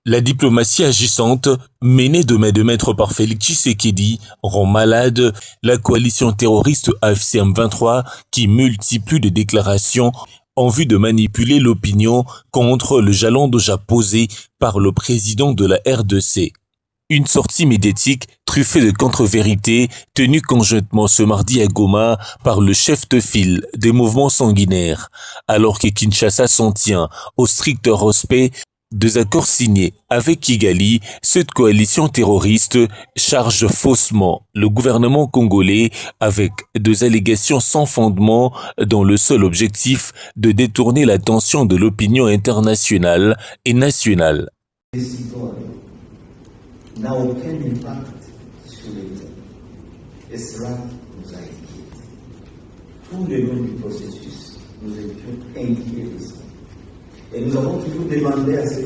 La diplomatie agissante, menée de main de maître par Félix Tshisekedi, rend malade la coalition terroriste AFC M23 qui multiplie des déclarations en vue de manipuler l'opinion contre le jalon déjà posé par le président de la RDC. Une sortie médiatique truffée de contre-vérités tenue conjointement ce mardi à Goma par le chef de file des mouvements sanguinaires, alors que Kinshasa s'en tient au strict respect des accords signés avec Kigali. Cette coalition terroriste charge faussement le gouvernement congolais avec des allégations sans fondement dans le seul objectif de détourner l'attention de l'opinion internationale et nationale. N'a aucun impact sur les terres. Et cela nous a inquiétés. Tout le long du processus, nous étions inquiets de ça. Et nous avons toujours demandé à ce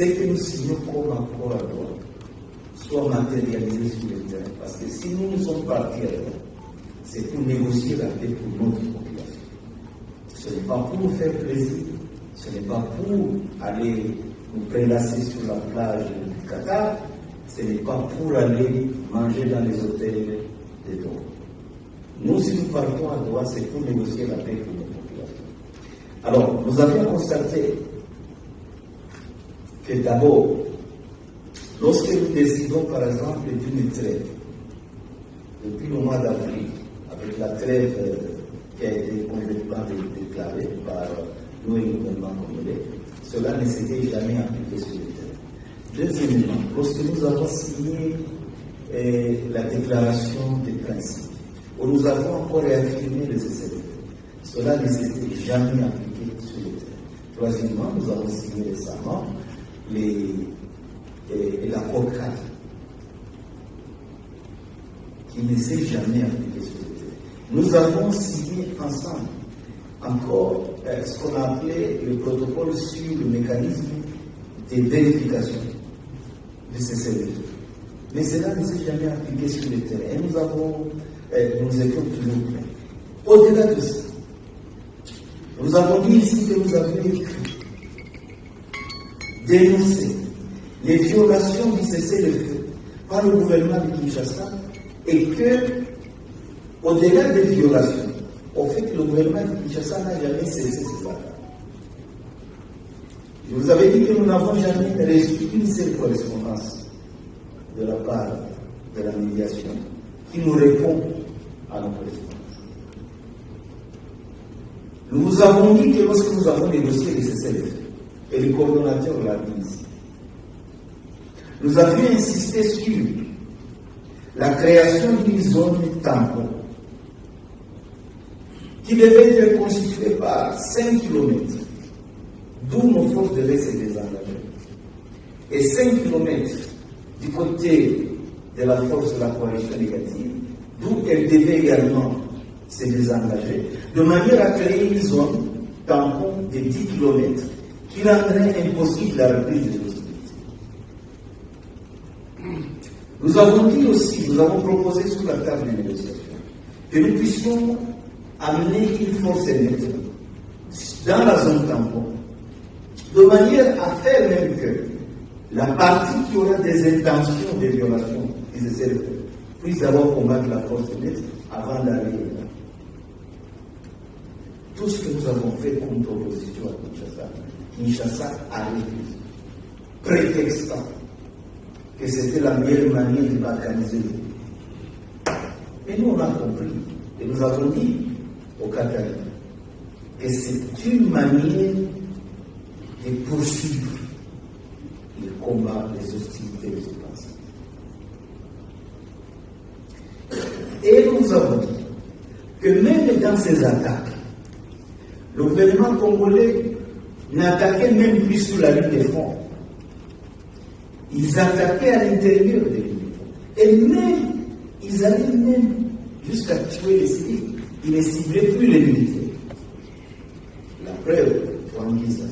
que nous signons comme accord à droite soit matérialisé sur le terrain. Parce que si nous sommes partis à droite, c'est pour négocier la paix pour notre population. Ce n'est pas pour nous faire plaisir, ce n'est pas pour aller nous prélasser sur la plage du Qatar, ce n'est pas pour aller manger dans les hôtels de Doha. Nous, si nous partons à droite, c'est pour négocier la paix pour nos populations. Alors, nous avions constaté que d'abord, lorsque nous décidons par exemple d'une trêve, depuis le mois d'avril, avec la trêve qui a été complètement déclarée par nous et le gouvernement congolais, cela ne s'était jamais appliqué sur le terrain. Deuxièmement, lorsque nous avons signé la déclaration des principes, où nous avons encore réaffirmé les essais, cela ne s'était jamais appliqué sur le terrain. Troisièmement, nous avons signé récemment l'accord 4, qui ne s'est jamais appliqué sur le terrain. Nous avons signé ensemble encore ce qu'on a appelé le protocole sur le mécanisme de vérification de ces services. Mais cela ne s'est jamais appliqué sur le terrain. Et nous étions toujours prêts. Au-delà de ça, nous avons dit ici que nous avions écrit, dénoncé les violations du cessez-le-feu par le gouvernement de Kinshasa et que, au-delà des violations, au fait que le gouvernement de Kinshasa n'a jamais cessé ces actes. Je vous avais dit que nous n'avons jamais reçu une seule correspondance de la part de la médiation qui nous répond à nos correspondances. Nous vous avons dit que lorsque nous avons négocié les cessez-le-feu, et le coordonnateur l'a dit ici, nous avions insisté sur la création d'une zone tampon qui devait être constitué par 5 km, d'où nos forces devaient se désengager, et 5 km du côté de la force de la coalition négative, d'où elle devait également se désengager, de manière à créer une zone tampon de 10 km qui rendrait impossible la reprise des hostilités. Nous avons dit aussi, nous avons proposé sur la table de négociation que nous puissions amener une force neutre dans la zone tampon, de manière à faire même que la partie qui aura des intentions de violation des essais puisse d'abord combattre la force neutre avant d'aller là. Tout ce que nous avons fait comme proposition à Kinshasa a refusé, prétextant que c'était la meilleure manière de balkaniser le pays. Et nous, on a compris, et nous avons dit au Qatar que c'est une manière de poursuivre le combat des hostilités des offenses. Et nous avons dit que même dans ces attaques, le gouvernement congolais n'attaquait même plus sur la ligne de front. Ils attaquaient à l'intérieur des lignes de front. Et même, ils allaient même jusqu'à tuer les civils. Ils ne ciblaient plus les militaires. La preuve, Rwanda,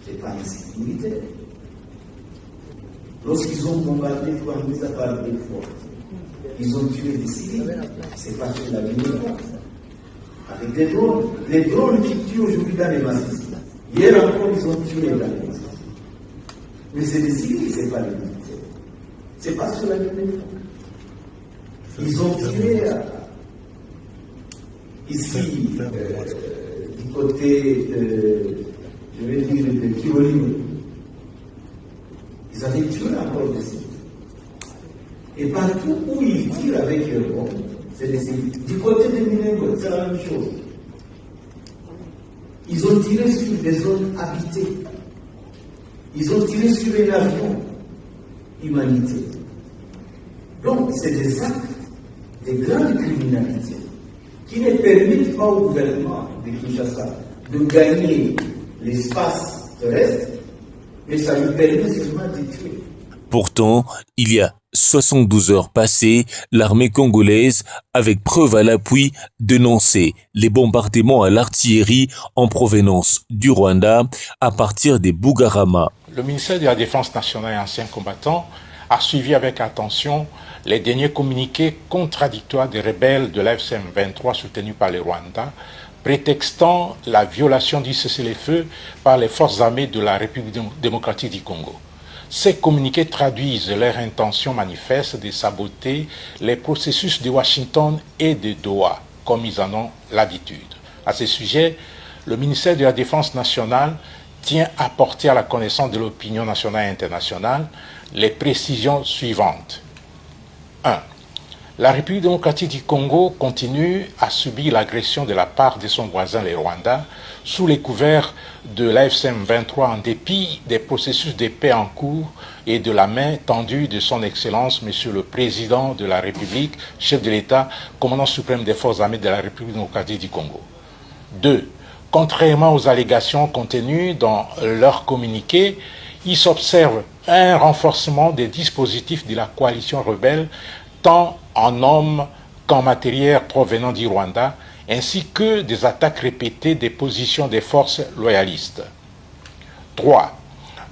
c'est pas un site militaire. Lorsqu'ils ont bombardé Rwanda par des fois, ils ont tué des civils. C'est pas sur la ligne de front. Avec des drones. Les drones qui tuent aujourd'hui dans les massifs. Hier encore, ils ont tué dans les massifs. Mais c'est les civils, c'est pas les militaires. C'est pas sur la ligne de front. Ils ont tiré ici, du côté je vais dire, de Kiolino. Ils avaient tué encore des civils. Et partout où ils tirent avec leurs bombes, c'est les civils. Du côté de Minengo, c'est la même chose. Ils ont tiré sur des zones habitées. Ils ont tiré sur un avion humanitaire. Donc, c'est des actes de grande criminalité qui ne permettent pas au gouvernement de Kinshasa de gagner l'espace terrestre, mais ça lui permet seulement de tuer. Pourtant, il y a 72 heures passées, l'armée congolaise, avec preuve à l'appui, dénonçait les bombardements à l'artillerie en provenance du Rwanda à partir des Bugarama. Le ministère de la Défense nationale et anciens combattants a suivi avec attention les derniers communiqués contradictoires des rebelles de l'AFC M23 soutenus par le Rwanda, prétextant la violation du cessez-le-feu par les forces armées de la République démocratique du Congo. Ces communiqués traduisent leur intention manifeste de saboter les processus de Washington et de Doha, comme ils en ont l'habitude. À ce sujet, le ministère de la Défense nationale tient à porter à la connaissance de l'opinion nationale et internationale les précisions suivantes. 1. La République démocratique du Congo continue à subir l'agression de la part de son voisin le Rwanda sous les couverts de l'AFC M23 en dépit des processus de paix en cours et de la main tendue de son Excellence Monsieur le Président de la République, chef de l'État, commandant suprême des forces armées de la République démocratique du Congo. 2. Contrairement aux allégations contenues dans leur communiqué, il s'observe un renforcement des dispositifs de la coalition rebelle tant en hommes qu'en matériel provenant du Rwanda, ainsi que des attaques répétées des positions des forces loyalistes. 3.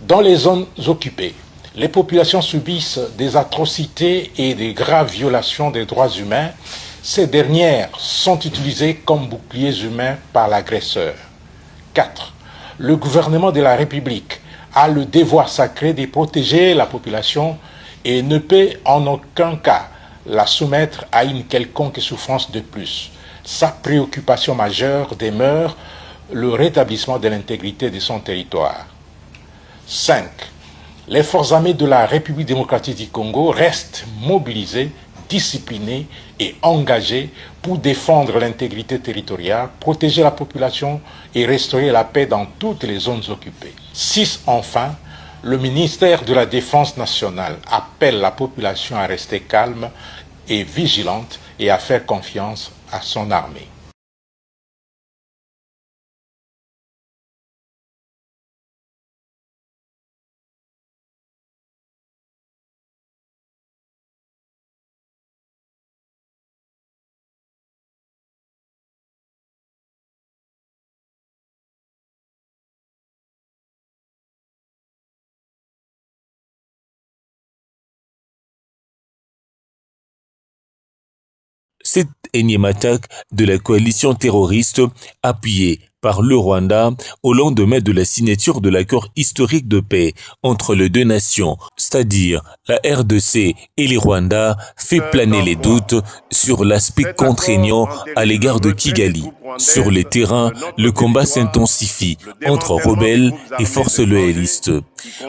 Dans les zones occupées, les populations subissent des atrocités et des graves violations des droits humains. Ces dernières sont utilisées comme boucliers humains par l'agresseur. 4. Le gouvernement de la République a le devoir sacré de protéger la population et ne peut en aucun cas la soumettre à une quelconque souffrance de plus. Sa préoccupation majeure demeure le rétablissement de l'intégrité de son territoire. 5. Les forces armées de la République démocratique du Congo restent mobilisées, disciplinées et engagées pour défendre l'intégrité territoriale, protéger la population et restaurer la paix dans toutes les zones occupées. 6. Enfin, le ministère de la Défense nationale appelle la population à rester calme et vigilante et à faire confiance à son armée. Cette énième attaque de la coalition terroriste appuyée par le Rwanda au lendemain de la signature de l'accord historique de paix entre les deux nations, c'est-à-dire la RDC et les Rwandais, fait planer les doutes sur l'aspect contraignant à l'égard de Kigali. Sur les terrains, le combat s'intensifie entre rebelles et forces loyalistes.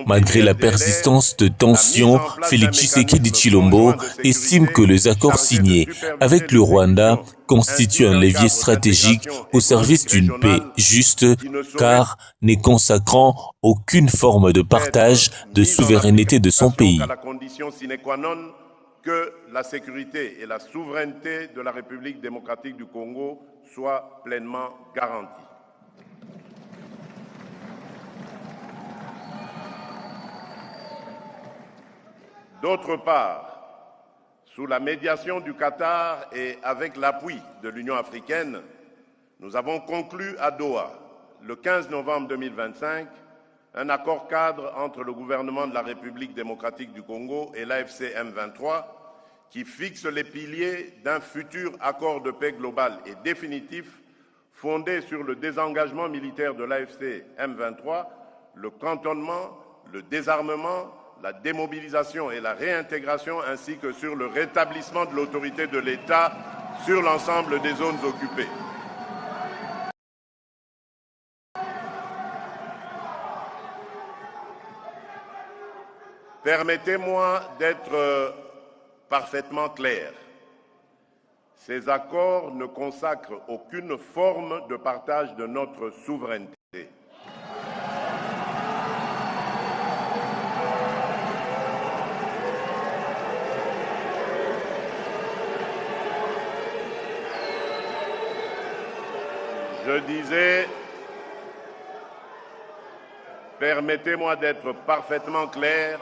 Malgré la persistance de tensions, Félix Tshisekedi Tshilombo estime que les accords signés avec le Rwanda constituent un levier stratégique au service d'une paix juste, car ne consacrant aucune forme de partage de souveraineté de son pays. Que la sécurité et la souveraineté de la République démocratique du Congo soient pleinement garanties. D'autre part, sous la médiation du Qatar et avec l'appui de l'Union africaine, nous avons conclu à Doha, le 15 novembre 2025, un accord cadre entre le gouvernement de la République démocratique du Congo et l'AFC M23 qui fixe les piliers d'un futur accord de paix global et définitif fondé sur le désengagement militaire de l'AFC M23, le cantonnement, le désarmement, la démobilisation et la réintégration, ainsi que sur le rétablissement de l'autorité de l'État sur l'ensemble des zones occupées. Permettez-moi d'être parfaitement clair. Ces accords ne consacrent aucune forme de partage de notre souveraineté. Je disais, permettez-moi d'être parfaitement clair,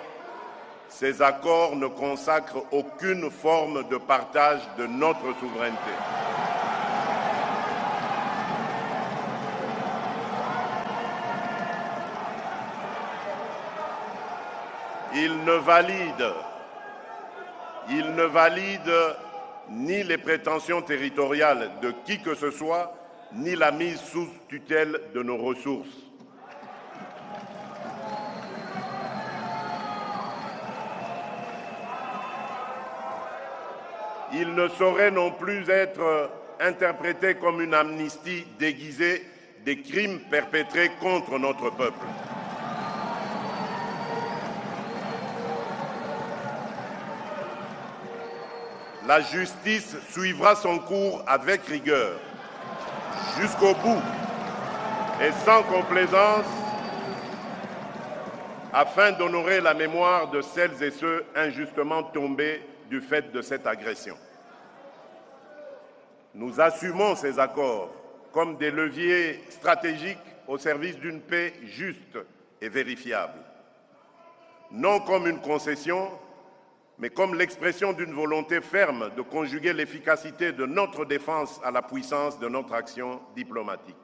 ces accords ne consacrent aucune forme de partage de notre souveraineté. Ils ne valident ni les prétentions territoriales de qui que ce soit, ni la mise sous tutelle de nos ressources. Il ne saurait non plus être interprété comme une amnistie déguisée des crimes perpétrés contre notre peuple. La justice suivra son cours avec rigueur, jusqu'au bout et sans complaisance, afin d'honorer la mémoire de celles et ceux injustement tombés du fait de cette agression. Nous assumons ces accords comme des leviers stratégiques au service d'une paix juste et vérifiable, non comme une concession, mais comme l'expression d'une volonté ferme de conjuguer l'efficacité de notre défense à la puissance de notre action diplomatique.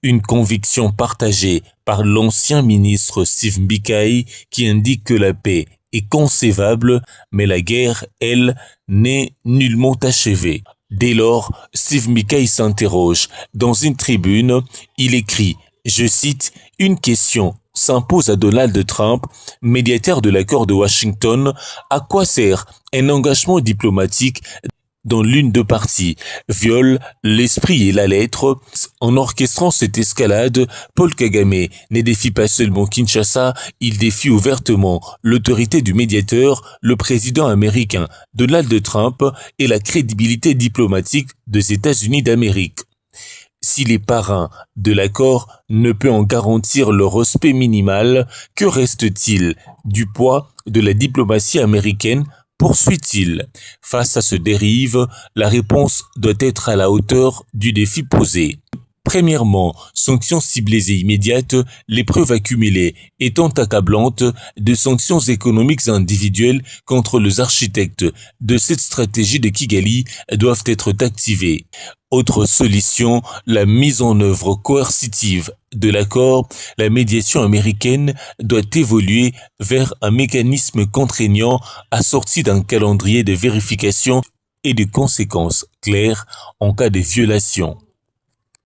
Une conviction partagée par l'ancien ministre Steve Mbeki qui indique que la paix est concevable, mais la guerre, elle, n'est nullement achevée. Dès lors, Steve Mbeki s'interroge. Dans une tribune, il écrit, je cite, « Une question s'impose à Donald Trump, médiateur de l'accord de Washington. À quoi sert un engagement diplomatique dont l'une des parties viole l'esprit et la lettre? En orchestrant cette escalade, Paul Kagame ne défie pas seulement Kinshasa, il défie ouvertement l'autorité du médiateur, le président américain Donald Trump et la crédibilité diplomatique des États-Unis d'Amérique. Si les parrains de l'accord ne peuvent en garantir le respect minimal, que reste-t-il du poids de la diplomatie américaine? Poursuit-il. Face à ce dérive, la réponse doit être à la hauteur du défi posé. Premièrement, sanctions ciblées et immédiates, les preuves accumulées étant accablantes de sanctions économiques individuelles contre les architectes de cette stratégie de Kigali doivent être activées. Autre solution, la mise en œuvre coercitive de l'accord, la médiation américaine doit évoluer vers un mécanisme contraignant assorti d'un calendrier de vérification et de conséquences claires en cas de violation.